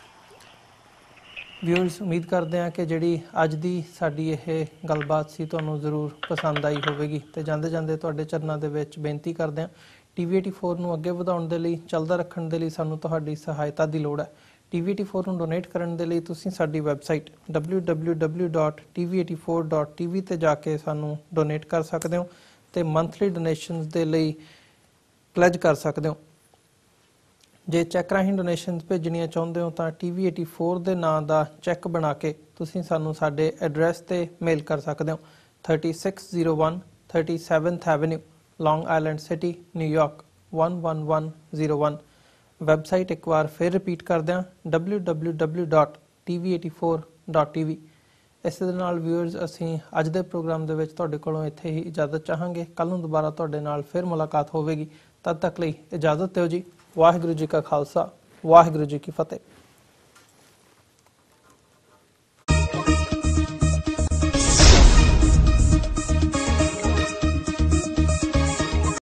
ਵਿਊਅਰਸ, ਉਮੀਦ ਕਰਦੇ ਹਾਂ ਕਿ ਜਿਹੜੀ ਅੱਜ ਦੀ ਸਾਡੀ ਇਹ ਗੱਲਬਾਤ ਸੀ ਤੁਹਾਨੂੰ ਜ਼ਰੂਰ ਪਸੰਦ ਆਈ ਹੋਵੇਗੀ, ਤੇ ਜਾਂਦੇ ਜਾਂਦੇ ਤੁਹਾਡੇ ਚਰਨਾਂ ਦੇ ਵਿੱਚ ਬੇਨਤੀ ਕਰਦੇ ਹਾਂ, TV84 ਨੂੰ ਅੱਗੇ ਵਧਾਉਣ ਦੇ ਲਈ, ਚੱਲਦਾ ਰੱਖਣ ਦੇ ਲਈ ਸਾਨੂੰ ਤੁਹਾਡੀ ਸਹਾਇਤਾ ਦੀ ਲੋੜ ਹੈ। TV84 ਨੂੰ ਡੋਨੇਟ ਕਰਨ ਦੇ ਲਈ ਤੁਸੀਂ ਸਾਡੀ ਵੈਬਸਾਈਟ www.tv84.tv ਤੇ ਜਾ ਕੇ ਸਾਨੂੰ ਡੋਨੇਟ ਕਰ ਸਕਦੇ ਹੋ, ਤੇ ਮੰਥਲੀ ਡੋਨੇਸ਼ਨਸ ਦੇ ਲਈ ਪਲੈਜ ਕਰ ਸਕਦੇ ਹੋ। ਜੇ ਚੈੱਕ ਰਾਹੀਂ ਡੋਨੇਸ਼ਨਸ ਭੇਜਣੀਆਂ ਚਾਹੁੰਦੇ ਹੋ ਤਾਂ TV84 ਦੇ ਨਾਂ ਦਾ ਚੈੱਕ ਬਣਾ ਕੇ ਤੁਸੀਂ ਸਾਨੂੰ ਸਾਡੇ ਐਡਰੈਸ ਤੇ ਮੇਲ ਕਰ ਸਕਦੇ ਹੋ। 3601 37th ਐਵੇਨਿਊ, ਲੌਂਗ ਆਈਲੈਂਡ ਸਿਟੀ, ਨਿਊਯਾਰਕ 11101। ਵੈਬਸਾਈਟ ਇੱਕ ਵਾਰ ਫਿਰ ਰਿਪੀਟ ਕਰਦਿਆਂ www.tv84.tv। ਇਸ ਦੇ ਨਾਲ ਵਿਊਅਰਸ, ਅਸੀਂ ਅੱਜ ਦੇ ਪ੍ਰੋਗਰਾਮ ਦੇ ਵਿੱਚ ਤੁਹਾਡੇ ਕੋਲੋਂ ਇੱਥੇ ਹੀ ਇਜਾਜ਼ਤ ਚਾਹਾਂਗੇ। ਕੱਲ੍ਹ ਨੂੰ ਦੁਬਾਰਾ ਤੁਹਾਡੇ ਨਾਲ ਫਿਰ ਮੁਲਾਕਾਤ ਹੋਵੇਗੀ। ਤਦ ਤੱਕ ਲਈ ਇਜਾਜ਼ਤ ਦਿਓ ਜੀ। ਵਾਹਿਗੁਰੂ ਜੀ ਕਾ ਖਾਲਸਾ, ਵਾਹਿਗੁਰੂ ਜੀ ਕੀ ਫਤਿਹ।